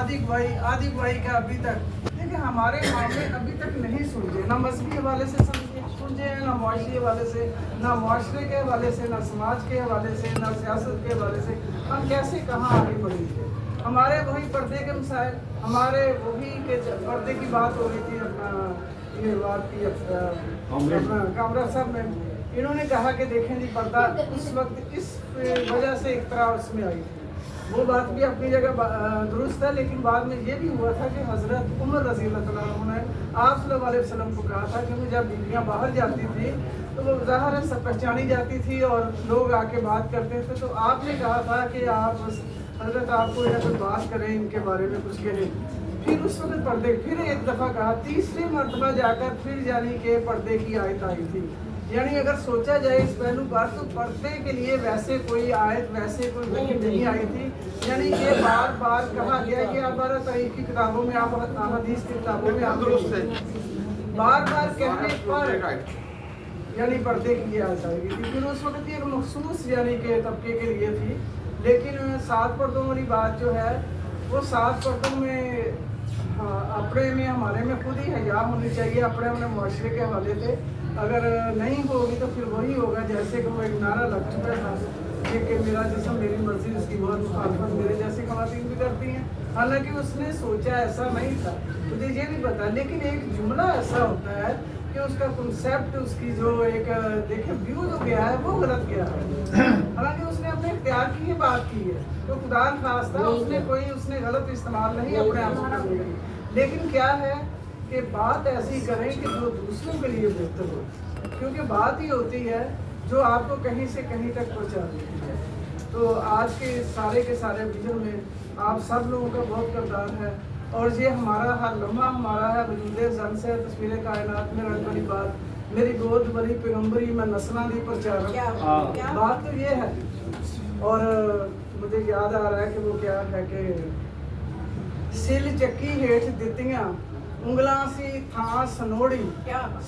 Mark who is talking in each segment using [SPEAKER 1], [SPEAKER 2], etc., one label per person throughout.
[SPEAKER 1] आदि गवाही का अभी तक देखिए हमारे मामले अभी तक नहीं सुलझे, ना मजहबी हवाले से सुलझे, ना मुआशरी हवाले से, ना मुआशरे के हवाले से, ना समाज के हवाले से, ना सियासत के हवाले से। हम कैसे कहाँ आगे बढ़ेंगे? हमारे वही पर्दे के मसाइल, हमारे वही के पर्दे की बात हो रही थी अपना ये बात की अपना कामरा साहब में, इन्होंने कहा कि देखें जी पर्दा उस वक्त इस वजह से एक तरह उसमें आई थी, वो बात भी अपनी जगह दुरुस्त है, लेकिन बाद में ये भी हुआ था कि हज़रत उमर रज़ी अल्लाह अन्हु ने आप सल्लल्लाहु अलैहि वसल्लम को कहा था कि जब बीवियाँ बाहर जाती थी तो वो ज़ाहिर है सब पहचानी जाती थी और लोग आके बात करते थे, तो आपने कहा था कि आप हज़रत आपको या कोई बात करें इनके बारे में कुछ कहें। फिर उस वक्त पर्दे फिर एक दफ़ा कहा, तीसरी मरतबा जाकर फिर यानी कि पर्दे की आयत आई थी। यानी अगर सोचा जाए इस पहलू पर तो पर्दे के लिए वैसे कोई आयत वैसे कोई वही नहीं आई थी। यानी ये बार बार कहा गया कि आप बारह तारीख की किताबों में, आप हदीस की किताबों में आप बार बार कहने पर यानी पर्दे की ये आयत आएगी थी। फिर उस वक्त एक मखसूस यानी कि तबके के लिए थी, लेकिन 7 पर्दों वाली बात जो है वो 7 पर्दों में अपने में हमारे में खुद ही हया होनी चाहिए अपने मुआशरे के हवाले से। अगर नहीं होगी तो फिर वही होगा जैसे कि वो एक नारा लग चुका था कि मेरा जिस्म मेरी मर्जी, उसकी बहुत मुखालफत मेरे जैसे ख़वातीन भी करती हैं। हालांकि उसने सोचा ऐसा नहीं था, मुझे ये नहीं पता, लेकिन एक जुमला ऐसा होता है कि उसका कॉन्सेप्ट, उसकी जो एक देखे व्यू जो गया है वो गलत गया है। हालांकि उसने अपने इख्तियार की ही बात की है, तो खुदा खास्ता उसने गलत इस्तेमाल नहीं अपने आप को कर लिया, लेकिन क्या है कि बात ऐसी करें कि जो दूसरों के लिए बेहतर हो, क्योंकि बात ही होती है जो आपको कहीं से कहीं तक पहुंचा देती है। तो आज के सारे विजन में आप सब लोगों का बहुत किरदार है, और ये हमारा हर लम्हा हमारा है। वजूद जन से तस्वीर कायनात में रंग वाली बात, मेरी गोद बड़ी पैगंबरी में नस्लां दी प्रचार, बात तो ये है। और मुझे याद आ रहा है कि वो क्या है कि सिल चक्की हेठ दित्तियां उंगलां सी थां सनोड़ी।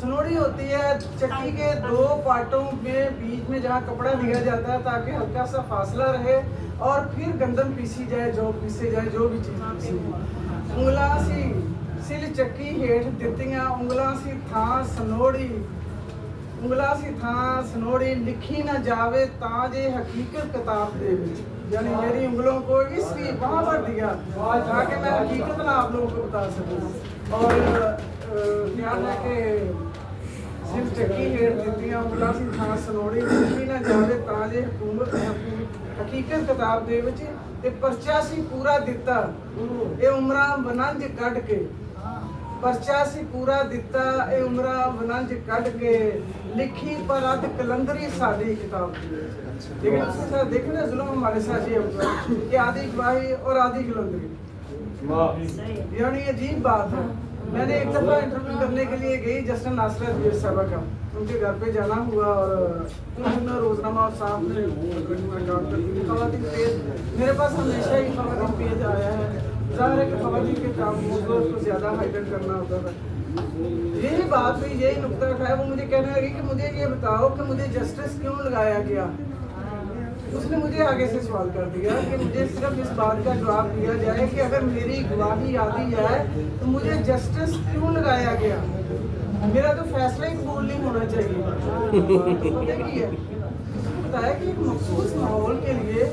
[SPEAKER 1] सनोड़ी होती है चक्की के 2 पार्टों में बीच में जहाँ कपड़ा दिया जाता है ताकि हल्का सा फासला रहे और फिर गंदम पीसी जाए, जो पीसे जाए, जो भी चीज़ पीसी। उंगलां सी सिल चक्की हेठ दित्तियां उंगलां सी थां सनोड़ी, उंगलां सी थां सनोड़ी लिखी ना जावे तां जे हकीकत किताब दे विच। यानी मेरी उंगलों को इसलिए वहाँ पर दिया ताकि मैं हकीकत ना आप लोगों को बता सकूँ। और क्या है कि सिर्फ चक्की हेठ दित्तियां उंगलां सी थां सनोड़ी लिखी ना जावे तां जे हकीकत किताब दे विच ते परचा सी पूरा दिता ये उमरां बनंज कढ के, परचा सी पूरा दिता ये उमरां बनंज कढ के लिखी पर अध कलंदरी साडी किताब दी। लेकिन उसके साथ देखना जुल्म हमारे साथ ये होता है कि आधी गवाही और आधी कलंदरी, यानी अजीब बात है। मैंने एक दफ़ा इंटरव्यू करने के लिए गई जस्टिस नासरा साहबा का, उनके घर पे जाना हुआ और उन्होंने रोजनामा और साहब ने खवातीन पेज, मेरे पास हमेशा ही खवातीन पेज आया है। ज़ाहिर है कि खवातीन के काम को ज़्यादा हाईलाइट करना होता था। यही बात हुई, यही नुकता उठाया, वो मुझे कहने लगी कि मुझे ये बताओ कि मुझे जस्टिस क्यों लगाया गया। उसने मुझे आगे से सवाल कर दिया कि मुझे सिर्फ इस बात का जवाब दिया जाए कि अगर मेरी गवाही आती है तो मुझे जस्टिस क्यों लगाया गया, मेरा तो फैसला ही कबूल नहीं होना चाहिए। बताया कि एक मखसूस माहौल के लिए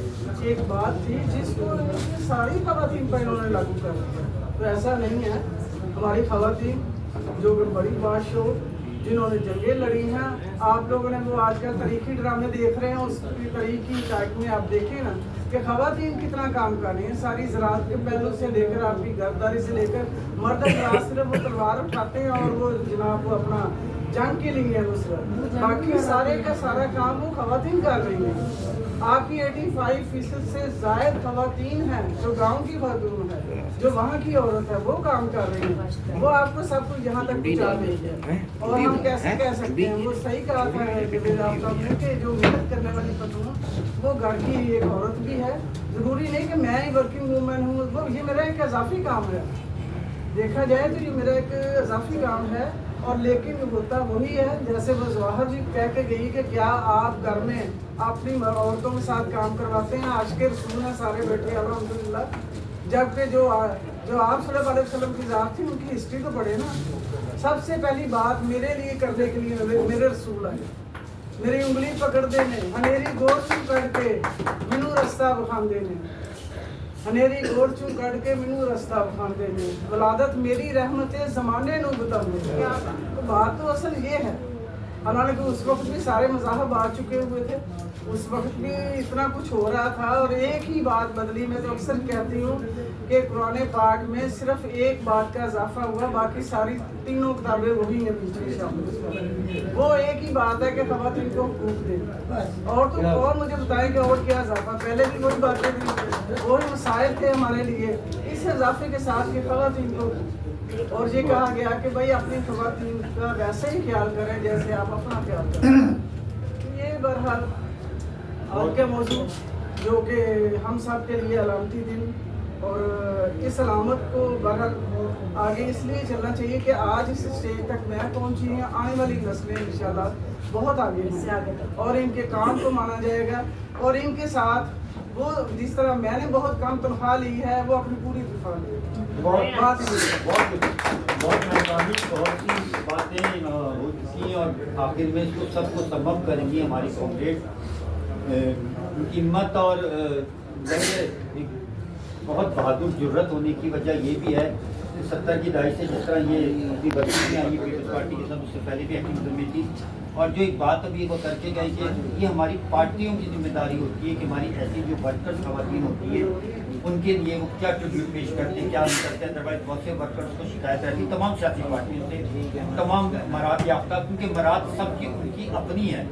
[SPEAKER 1] एक बात थी जिसको सारी खवातीन पर इन्होंने लागू कर दिया। तो ऐसा नहीं है, हमारी खवातीन जो बड़ी बादशाह जिन्होंने जंगें लड़ी हैं, आप लोगों ने वो आजकल तारीखी ड्रामे देख रहे हैं, उसकी तारीखी टाइप में आप देखें ना कि खवातीन कितना काम कर रही हैं, सारी ज़राअत के पहलू से लेकर आपकी घरदारी से लेकर मर्द हज़रात सिर्फ वो तलवार उठाते हैं और वो जनाब वो अपना जंग के लिए नुसरत, बाकी सारे का सारा काम वो खवातीन कर रही हैं। आपकी 85% से ज़ायद खवातीन हैं जो गांव की खातून है, जो वहाँ की औरत है, वो काम कर रही है, वो आपको सब कुछ यहाँ तक पहुँचा देगी। और हम कैसे कह सकते हैं, वो सही कहा था कि जो मेहनत करने वाली खातून वो घर की एक औरत भी है, ज़रूरी नहीं कि मैं ही वर्किंग वूमेन हूँ, वो ये मेरा एक इजाफी काम है। देखा जाए तो ये मेरा एक इजाफी काम है, और लेकिन होता वही है जैसे वो जवाहर जी कह के गई कि क्या आप घर में अपनी औरतों के साथ काम करवाते हैं, आज के रसूल हैं सारे बैठे अल्हम्दुलिल्लाह, जबकि जो जो आप सल्लल्लाहु अलैहि वसल्लम की ज़ात थी उनकी हिस्ट्री तो पढ़े ना। सबसे पहली बात मेरे लिए करने के लिए मेरे रसूल आए, मेरी उंगली पकड़ते ने, हनेरी गोर चू कट के मैनू रस्ता विखाते ने, हनेरी गोर चू कट के मैनू रस्ता विखाते ने, वलादत मेरी रहमत ज़माने नू बताते ने। तो बात तो असल ये है। हालांकि उस वक्त भी सारे मज़ाहब आ चुके हुए थे, उस वक्त भी इतना कुछ हो रहा था और एक ही बात बदली। मैं तो अक्सर कहती हूँ कि कुरान पाक में सिर्फ एक बात का इजाफा हुआ, बाकी सारी तीनों किताबें वही हैं पिछली शामिल। वो एक ही बात है कि ख़वातीन को हुकूक दें। और तो और मुझे बताएं कि और क्या इजाफा, पहले भी वही बातें थी, वही मसाइल थे हमारे लिए, इस इजाफे के साथ कि ख़वातीन को, और ये कहा गया कि भाई अपनी ख़वातीन का वैसे ही ख्याल करें जैसे आप अपना ख्याल करें। ये बहरहाल आज का मौजू जो कि हम सब के लिए अलामती दिन, और इस अलामत को बहरहाल आगे इसलिए चलना चाहिए कि आज इस स्टेज तक मैं पहुंची हैं, आने वाली नस्लें इंशाल्लाह बहुत आगे हैं और इनके काम को माना जाएगा। और इनके साथ वो जिस तरह मैंने बहुत कम तनख्वाह ली है, वो अपनी पूरी तनख्वाह ली है।
[SPEAKER 2] बहुत मेहरबानी, बहुत सी बातें हो चुकी हैं और आखिर में इसको सबको सबब करेंगी हमारी कॉमरेड। उनकी हिम्मत और एक बहुत बहादुर जुर्रत होने की वजह ये भी है 70 की दहाई से जिस तरह ये अपनी बस्ती में आई, पीपल्स पार्टी के साथ उससे पहले भी एक्टिविज्म में थी। और जो एक बात अभी वो करके गए कि ये हमारी पार्टियों की जिम्मेदारी होती है कि हमारी ऐसी जो वर्कर्स खवातीन होती है उनके लिए वो क्या ट्रिब्यूट पेश करते हैं, क्या नहीं करते हैं। अदरवाइज बहुत से वर्कर्स को शिकायत रहती है तमाम सियासी पार्टियों से, तमाम मराद याफ्ता, क्योंकि मराद सबकी उनकी अपनी है।